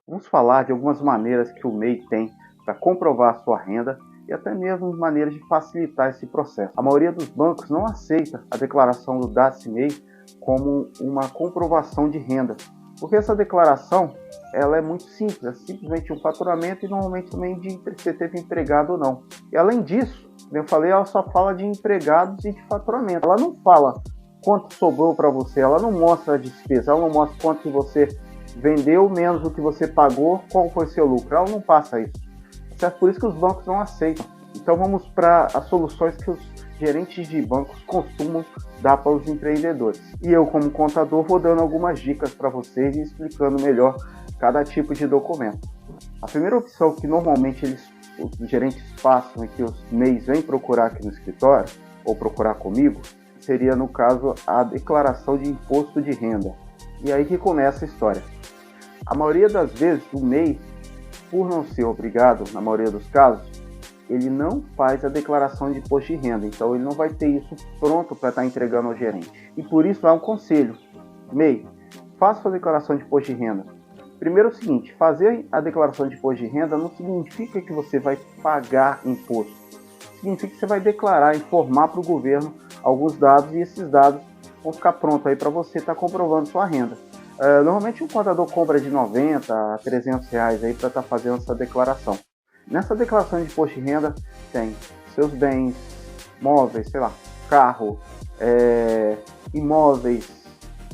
Vamos falar de algumas maneiras que o MEI tem para comprovar a sua renda e até mesmo maneiras de facilitar esse processo. A maioria dos bancos não aceita a declaração do DAS-MEI como uma comprovação de renda, porque essa declaração ela é muito simples, é simplesmente um faturamento e normalmente também de se teve empregado ou não. E além disso, como eu falei, ela só fala de empregados e de faturamento. Ela não fala quanto sobrou para você, ela não mostra a despesa, ela não mostra quanto que você vendeu menos do que você pagou, qual foi seu lucro. Ela não passa isso. Certo? Por isso que os bancos não aceitam. Então vamos para as soluções que os gerentes de bancos costumam dar para os empreendedores. E eu, como contador, vou dando algumas dicas para vocês e explicando melhor cada tipo de documento. A primeira opção que normalmente os gerentes passam e que os MEIs vêm procurar aqui no escritório, ou procurar comigo, seria, no caso, a declaração de imposto de renda. E aí que começa a história. A maioria das vezes, o MEI, por não ser obrigado, na maioria dos casos, ele não faz a declaração de imposto de renda. Então, ele não vai ter isso pronto para estar entregando ao gerente. E por isso, é um conselho. MEI, faça a declaração de imposto de renda. Primeiro é o seguinte, fazer a declaração de imposto de renda não significa que você vai pagar imposto. Significa que você vai declarar, informar para o governo alguns dados e esses dados vão ficar prontos aí para você estar comprovando sua renda. Normalmente o contador cobra de R$90 a R$300 aí para estar fazendo essa declaração. Nessa declaração de imposto de renda tem seus bens, móveis, sei lá, carro, imóveis,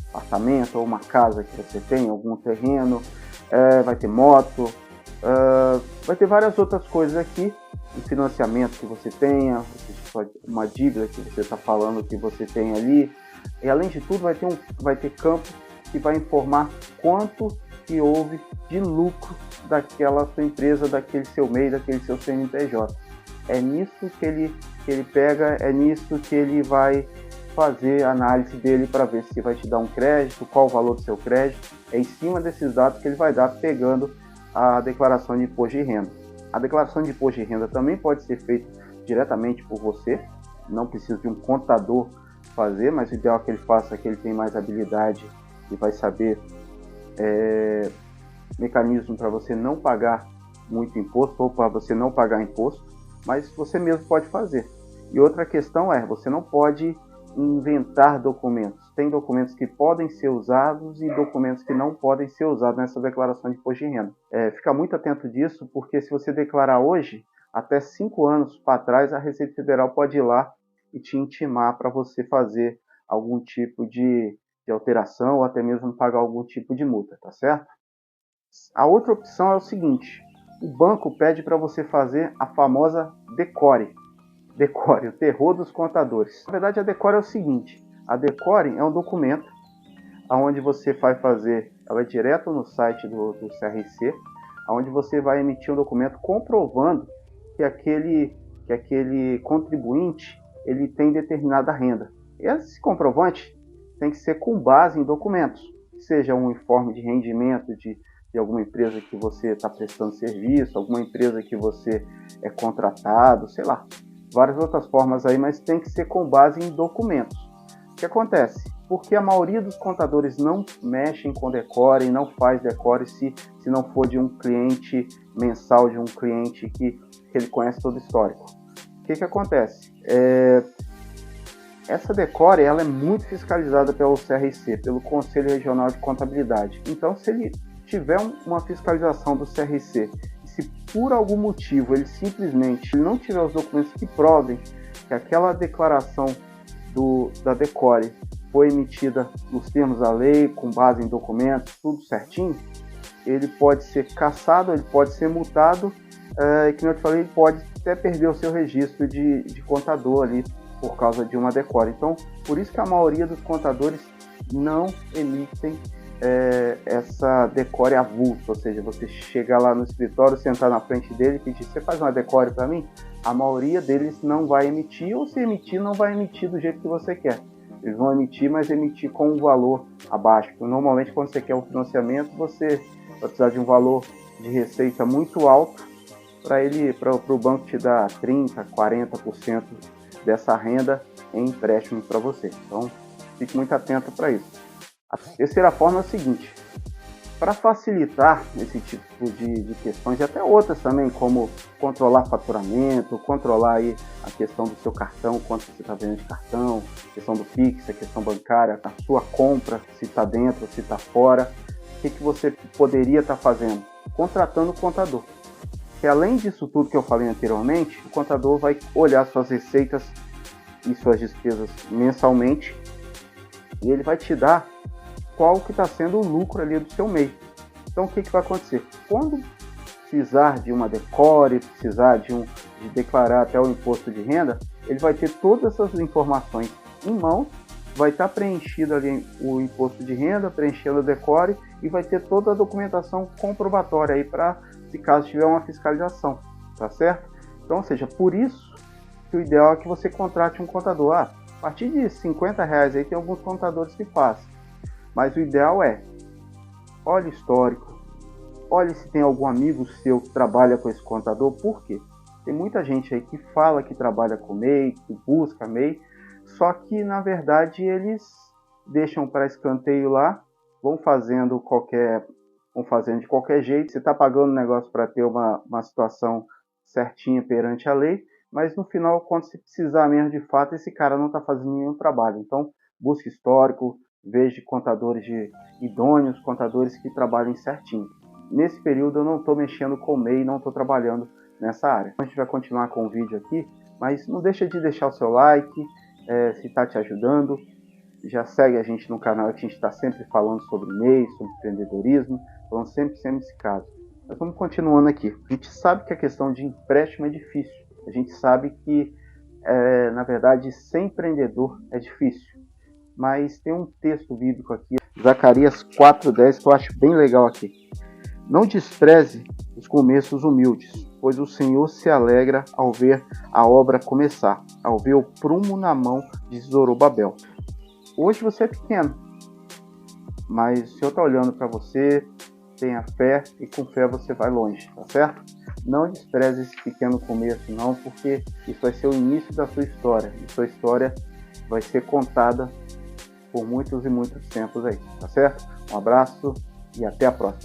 apartamento ou uma casa que você tem, algum terreno, vai ter moto, vai ter várias outras coisas aqui, um financiamento que você tenha, uma dívida que você está falando que você tem ali, e além de tudo vai ter campo que vai informar quanto que houve de lucro daquela sua empresa, daquele seu MEI, daquele seu CNPJ. É nisso que ele pega, é nisso que ele vai fazer a análise dele para ver se vai te dar um crédito, qual o valor do seu crédito. É em cima desses dados que ele vai dar pegando a declaração de imposto de renda. A declaração de imposto de renda também pode ser feita diretamente por você, não precisa de um contador fazer, mas o ideal é que ele faça, que ele tem mais habilidade e vai saber mecanismo para você não pagar muito imposto ou para você não pagar imposto, mas você mesmo pode fazer. E outra questão é, você não pode inventar documentos. Tem documentos que podem ser usados e documentos que não podem ser usados nessa declaração de imposto de renda. Fica muito atento disso, porque se você declarar hoje, até 5 anos para trás, a Receita Federal pode ir lá e te intimar para você fazer algum tipo de alteração ou até mesmo pagar algum tipo de multa, tá certo? A outra opção é o seguinte, o banco pede para você fazer a famosa Decore. Decore, o terror dos contadores. Na verdade, a Decore é o seguinte, a Decore é um documento onde você vai fazer, ela é direto no site do CRC, onde você vai emitir um documento comprovando que aquele contribuinte ele tem determinada renda. E esse comprovante tem que ser com base em documentos, seja um informe de rendimento de alguma empresa que você está prestando serviço, alguma empresa que você é contratado, sei lá, várias outras formas aí, mas tem que ser com base em documentos. O que acontece? Porque a maioria dos contadores não mexem com Decore e não faz Decore se não for de um cliente mensal, de um cliente que ele conhece todo o histórico. O que acontece? Essa Decore ela é muito fiscalizada pelo CRC, pelo Conselho Regional de Contabilidade. Então, se ele tiver uma fiscalização do CRC, e se por algum motivo ele simplesmente não tiver os documentos que provem que aquela declaração da Decore foi emitida nos termos da lei, com base em documentos, tudo certinho, ele pode ser cassado, ele pode ser multado, e como eu te falei, ele pode até perder o seu registro de contador ali, por causa de uma Decore. Então, por isso que a maioria dos contadores não emitem essa Decore avulso, ou seja, você chegar lá no escritório, sentar na frente dele e pedir, você faz uma Decore para mim? A maioria deles não vai emitir, ou se emitir, não vai emitir do jeito que você quer. Eles vão emitir, mas emitir com um valor abaixo. Normalmente, quando você quer um financiamento, você vai precisar de um valor de receita muito alto para o banco te dar 30%, 40% dessa renda em empréstimo para você. Então, fique muito atento para isso. A terceira forma é o seguinte, Para facilitar esse tipo de questões e até outras também, como controlar faturamento, controlar aí a questão do seu cartão, quanto você está vendendo de cartão, questão do Pix, a questão bancária, a sua compra, se está dentro, se está fora, o que você poderia estar fazendo? Contratando o contador. Que além disso tudo que eu falei anteriormente, o contador vai olhar suas receitas e suas despesas mensalmente e ele vai te dar qual que está sendo o lucro ali do seu mês. Então o que vai acontecer? Quando precisar de uma decore, precisar de declarar até o imposto de renda, ele vai ter todas essas informações em mãos, vai estar preenchido ali o imposto de renda, preenchendo a decore e vai ter toda a documentação comprobatória aí para se caso tiver uma fiscalização, tá certo? Então, ou seja, por isso que o ideal é que você contrate um contador. A partir de R$50 aí tem alguns contadores que fazem. Mas o ideal é, olhe o histórico, olhe se tem algum amigo seu que trabalha com esse contador. Por quê? Tem muita gente aí que fala que trabalha com MEI, que busca MEI, só que na verdade eles deixam para escanteio lá, vão fazendo de qualquer jeito. Você está pagando o negócio para ter uma situação certinha perante a lei, mas no final, quando você precisar mesmo de fato, esse cara não está fazendo nenhum trabalho. Então, busque histórico, veja contadores idôneos, contadores que trabalhem certinho. Nesse período eu não estou mexendo com o MEI, não estou trabalhando nessa área. A gente vai continuar com o vídeo aqui, mas não deixa de deixar o seu like, se está te ajudando. Já segue a gente no canal, que a gente está sempre falando sobre MEI, sobre empreendedorismo, falando sempre esse caso. Mas vamos continuando aqui. A gente sabe que a questão de empréstimo é difícil. A gente sabe que, na verdade, ser empreendedor é difícil. Mas tem um texto bíblico aqui, Zacarias 4:10, que eu acho bem legal aqui. Não despreze os começos humildes, pois o Senhor se alegra ao ver a obra começar, ao ver o prumo na mão de Zorobabel. Hoje você é pequeno, mas o Senhor está olhando para você, tenha fé e com fé você vai longe, tá certo? Não despreze esse pequeno começo não, porque isso vai ser o início da sua história, e sua história vai ser contada por muitos e muitos tempos aí, tá certo? Um abraço e até a próxima.